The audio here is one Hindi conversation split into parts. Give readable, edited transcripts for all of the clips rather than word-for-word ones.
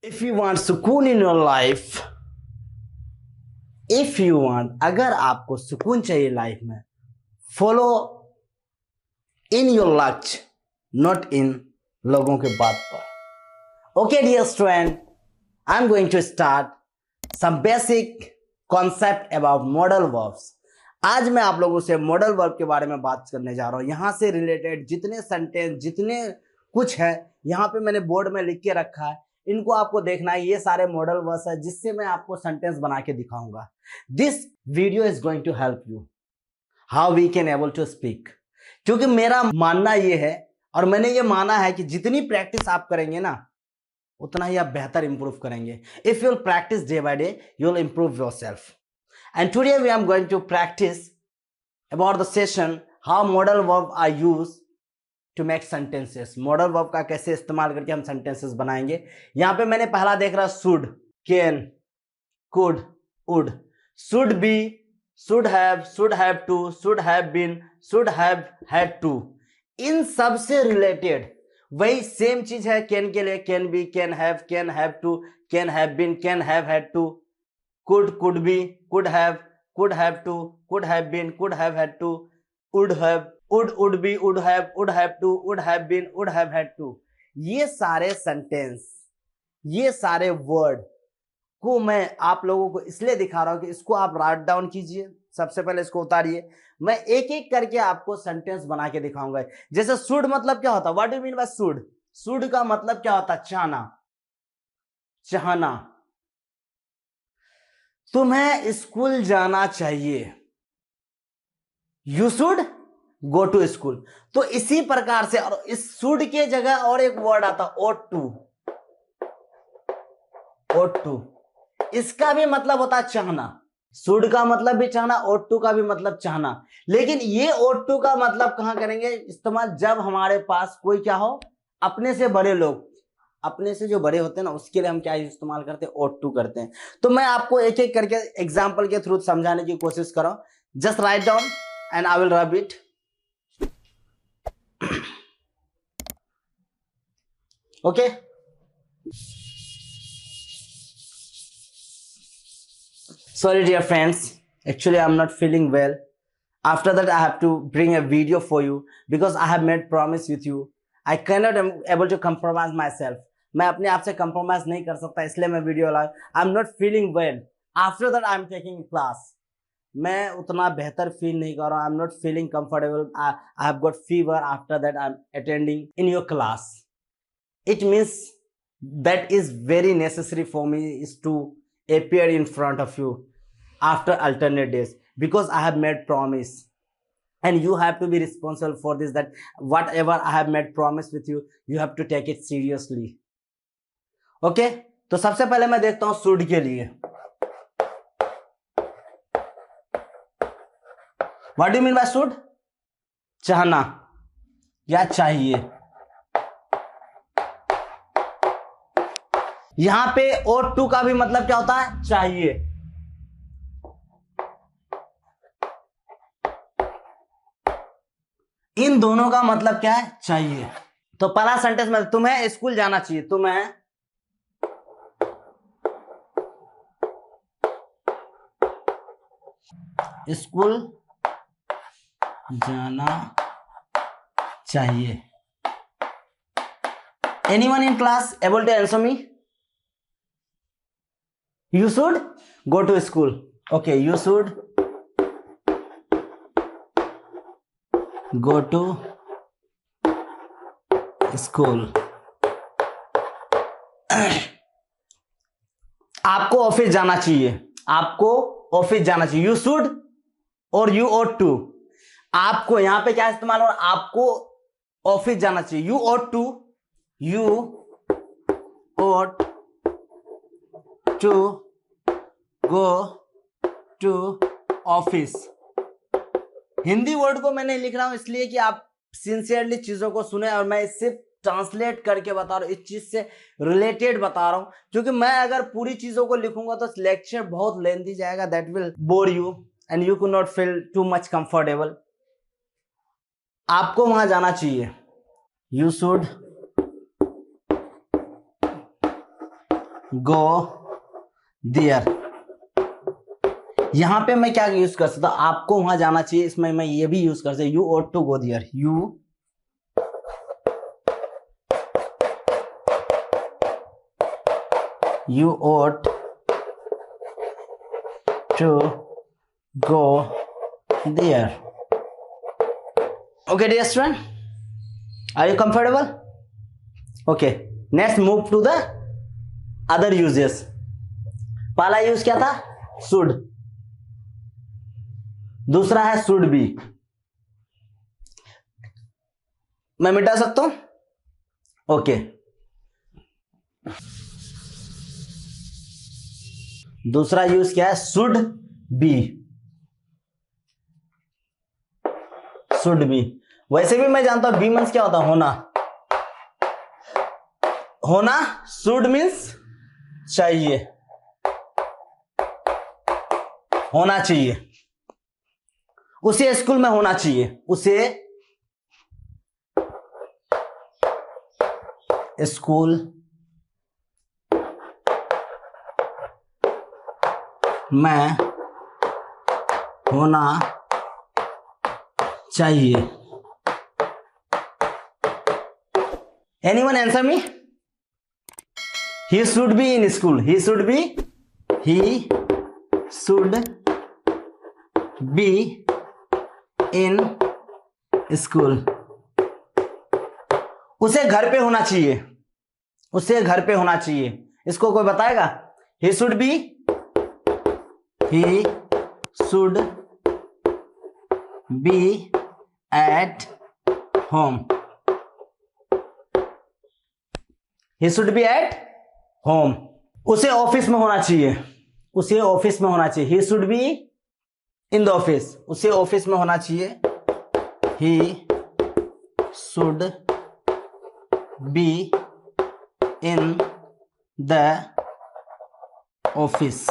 इफ यू वांट सुकून in your life, if you want, अगर आपको सुकून चाहिए लाइफ में, फॉलो इन योर लक्ष्य, नॉट इन लोगों के बात पर। Okay dear student, I am going to start some basic concept about modal verbs. आज मैं आप लोगों से मॉडल वर्ब के बारे में बात करने जा रहा हूं। यहां से रिलेटेड जितने सेंटेंस, जितने कुछ है, यहां पे मैंने बोर्ड में लिख के रखा है, इनको आपको देखना है। ये सारे मॉडल वर्ब्स है जिससे मैं आपको सेंटेंस बना के दिखाऊंगा। This video is going to help you how we can able to speak, क्योंकि मेरा मानना ये है और मैंने ये माना है कि जितनी प्रैक्टिस आप करेंगे ना, उतना ही आप बेहतर इंप्रूव करेंगे। If you will practice day by day, you will improve yourself. And today we are going to practice about the session how modal verb are used to make sentences. Modal verb का कैसे इस्तेमाल करके हम sentences बनाएंगे। यहाँ पे मैंने पहला देख रहा should, can, could, would, should be, should have to, should have been, should have had to। इन सब से रिलेटेड वही सेम चीज है can के लिए can be, can have to, can have been, can have had to, could be, could have to, could have been, could have had to, would be, would have to, would have been, would have had to। ये सारे सेंटेंस, ये सारे वर्ड को मैं आप लोगों को इसलिए दिखा रहा हूं कि इसको आप राइट डाउन कीजिए। सबसे पहले इसको उतारिए, मैं एक एक करके आपको सेंटेंस बना के दिखाऊंगा। जैसे शुड मतलब क्या होता है, what do you mean by should? Should का मतलब क्या होता है? चाहना, चाहना। तुम्हें स्कूल जाना चाहिए, you should go to school. तो इसी प्रकार से, और इस शुड के जगह और एक वर्ड आता ought to, ought to। इसका भी मतलब होता है चाहना। शुड का मतलब भी चाहना, ought to का भी मतलब चाहना। लेकिन ये ought to का मतलब कहां करेंगे इस्तेमाल? जब हमारे पास कोई क्या हो, अपने से बड़े लोग, अपने से जो बड़े होते हैं ना, उसके लिए हम क्या इस्तेमाल करते हैं? ought to करते हैं। तो मैं आपको एक एक करके एग्जांपल के थ्रू समझाने की कोशिश कर रहा हूं। Just write down and I will rub it. Okay, sorry dear friends, actually I'm not feeling well. After that I have to bring a video for you because I have made promise with you. I cannot am able to compromise myself. मैं अपने आप से compromise नहीं कर सकता, इसलिए मैं वीडियो ला। I'm not feeling well. After that I'm taking class. मैं उतना बेहतर फील नहीं कर रहा हूँ। I'm not feeling comfortable. I have got fever. After that I'm attending in your class. It means that is very necessary for me is to appear in front of you after alternate days, because I have made promise and you have to be responsible for this, that whatever I have made promise with you, you have to take it seriously. Okay, तो सबसे पहले मैं देखता हूं शुड के लिए। What do you mean by should? चाहना या चाहिए। यहां पे ought to का भी मतलब क्या होता है? चाहिए। इन दोनों का मतलब क्या है? चाहिए। तो पहला सेंटेंस में तुम्हें स्कूल जाना चाहिए, तुम्हें स्कूल जाना चाहिए। Anyone in class able to answer me? You should go to school. Okay, you should go to school. आपको ऑफिस जाना चाहिए, आपको ऑफिस जाना चाहिए। You should और you ought to। आपको यहां पे क्या इस्तेमाल हो रहा है? आपको ऑफिस जाना चाहिए। You ought to, you ought to go to office। Hindi word को मैंने लिख रहा हूं इसलिए कि आप सिंसियरली चीजों को सुने, और मैं इससे ट्रांसलेट करके बता रहा हूं, इस चीज से रिलेटेड बता रहा हूं। क्योंकि मैं अगर पूरी चीजों को लिखूंगा तो लेक्चर बहुत लेंथी जाएगा, that will bore you and you could not feel too much comfortable. आपको वहां जाना चाहिए। You should go there. यहां पे मैं क्या यूज कर सकता हूं, आपको वहां जाना चाहिए, इसमें मैं ये भी यूज कर सकता हूं, you ought to go there. You ought to go there. Okay, dear student, are you comfortable? Okay, next move to the other uses. पहला यूज क्या था, should, दूसरा है should be। मैं मिटा सकता हूं? ओके, दूसरा यूज क्या है, शुड बी। शुड बी, वैसे भी मैं जानता हूं बी मीन्स क्या होता है, होना। होना, शुड मीन्स चाहिए, होना चाहिए, उसे स्कूल में होना चाहिए, उसे स्कूल में होना चाहिए। Anyone answer me? He should be in school, he should be in school. उसे घर पे होना चाहिए, उसे घर पे होना चाहिए, इसको कोई बताएगा? He should be at home, he should be at home. उसे ऑफिस में होना चाहिए, उसे ऑफिस में होना चाहिए, he should be in the office, उसे ऑफिस में होना चाहिए, he should be in the office,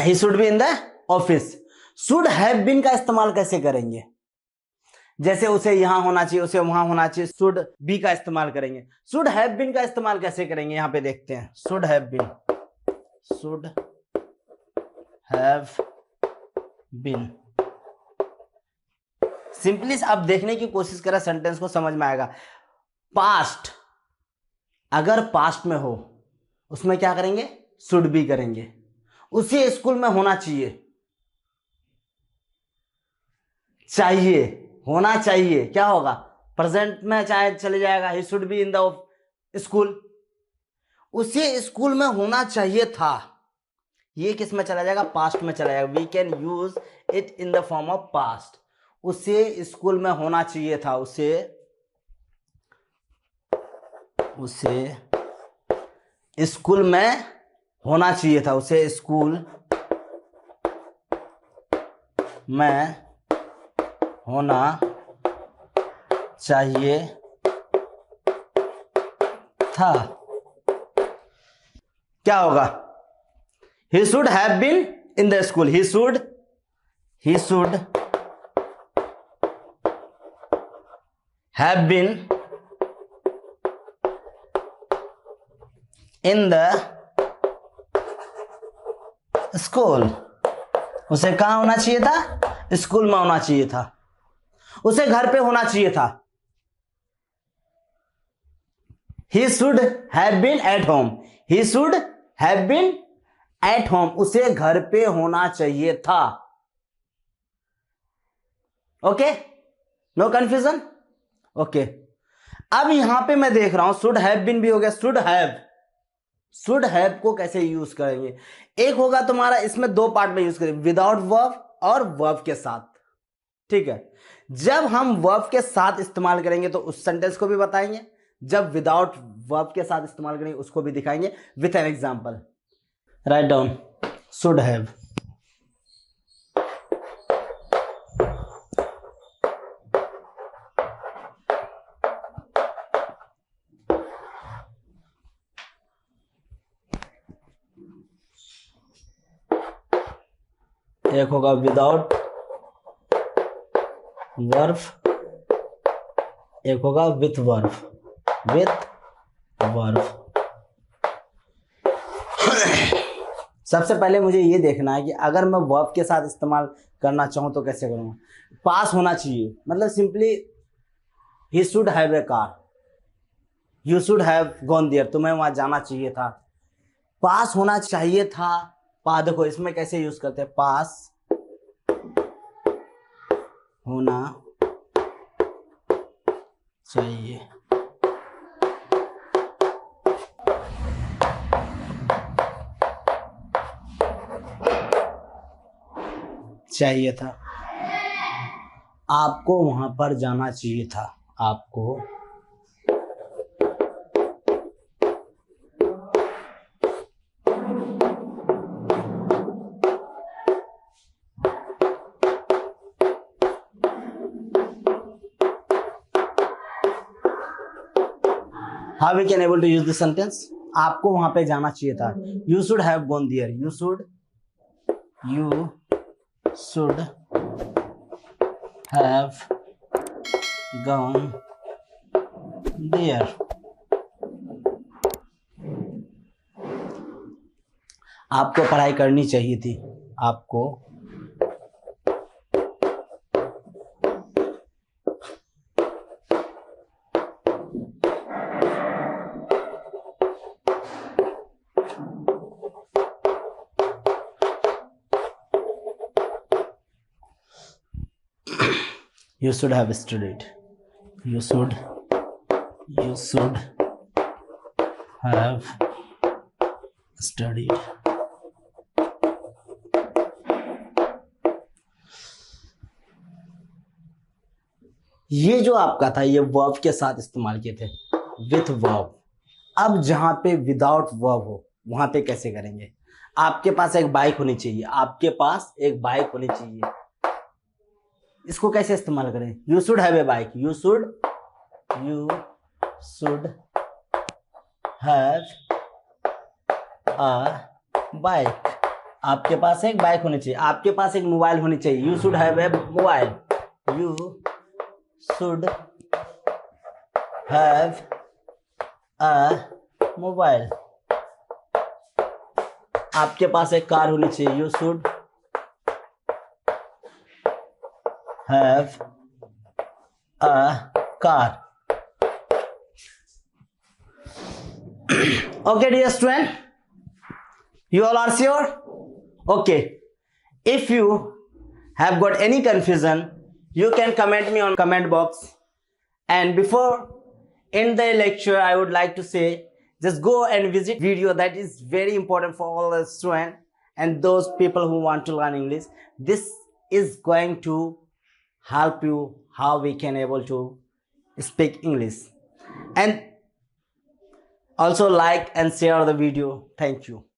he should be in the office। should have been का इस्तेमाल कैसे करेंगे? जैसे उसे यहां होना चाहिए, उसे वहां होना चाहिए, should be का इस्तेमाल करेंगे। should have been का इस्तेमाल कैसे करेंगे, यहां पे देखते हैं। should have been सिंपली आप देखने की कोशिश करें, सेंटेंस को समझ में आएगा। पास्ट, अगर पास्ट में हो उसमें क्या करेंगे, शुड बी करेंगे। उसी स्कूल में होना चाहिए, चाहिए, होना चाहिए, क्या होगा, प्रेजेंट में चाहे चले जाएगा, he should be in the school. उसी स्कूल में होना चाहिए था, ये किस में चला जाएगा, पास्ट में चला जाएगा। We can use it in the form of past. उसे स्कूल में होना चाहिए था, उसे स्कूल में होना चाहिए था, उसे स्कूल में होना चाहिए था। क्या होगा, he should have been in the school, he should have been in the school. उसे कहां होना चाहिए था, स्कूल में होना चाहिए था, उसे घर पे होना चाहिए था। he should have been at home, he should have been at home, उसे घर पे होना चाहिए था। Okay, no confusion? ओके, अब यहां पे मैं देख रहा हूं should have been भी हो गया, शुड हैव को कैसे यूज करेंगे? एक होगा तुम्हारा, इसमें दो पार्ट में यूज करेंगे, विदाउट वर्ब और वर्ब के साथ। ठीक है, जब हम वर्ब के साथ इस्तेमाल करेंगे तो उस सेंटेंस को भी बताएंगे, जब विदाउट वर्ब के साथ इस्तेमाल करेंगे उसको भी दिखाएंगे with an example. Write down should have. एक होगा विदाउट वर्ब, एक होगा विथ वर्ब, विथ वर्ब। सबसे पहले मुझे ये देखना है कि अगर मैं वर्ब के साथ इस्तेमाल करना चाहूँ तो कैसे करूँगा। पास होना चाहिए, मतलब सिंपली ही should have a car, you should have gone there, तुम्हें वहाँ जाना चाहिए था। पास होना चाहिए था, पा देखो इसमें कैसे यूज करते हैं, पास होना चाहिए। चाहिए था, आपको वहां पर जाना चाहिए था, आपको how we can able to use this sentence, आपको वहां पे जाना चाहिए था। You should have gone there, you should have gone there. आपको पढ़ाई करनी चाहिए थी, आपको you should have studied, you should have studied। ये जो आपका था ये वर्ब के साथ इस्तेमाल किए थे, विथ वर्ब। अब जहां पे विदाउट वर्ब हो वहां पे कैसे करेंगे। आपके पास एक बाइक होनी चाहिए, आपके पास एक बाइक होनी चाहिए, इसको कैसे इस्तेमाल करें। You should have A bike, you should have a bike. आपके पास एक बाइक होनी चाहिए, आपके पास एक मोबाइल होनी चाहिए, you should have A mobile, you should have a mobile. आपके पास एक कार होनी चाहिए, you should have a car। Okay dear student, you all are sure? Okay, if you have got any confusion you can comment me on comment box, and before end the lecture I would like to say just go and visit video that is very important for all the students and those people who want to learn English. This is going to help you how we can able to speak English, and also like and share the video. Thank you.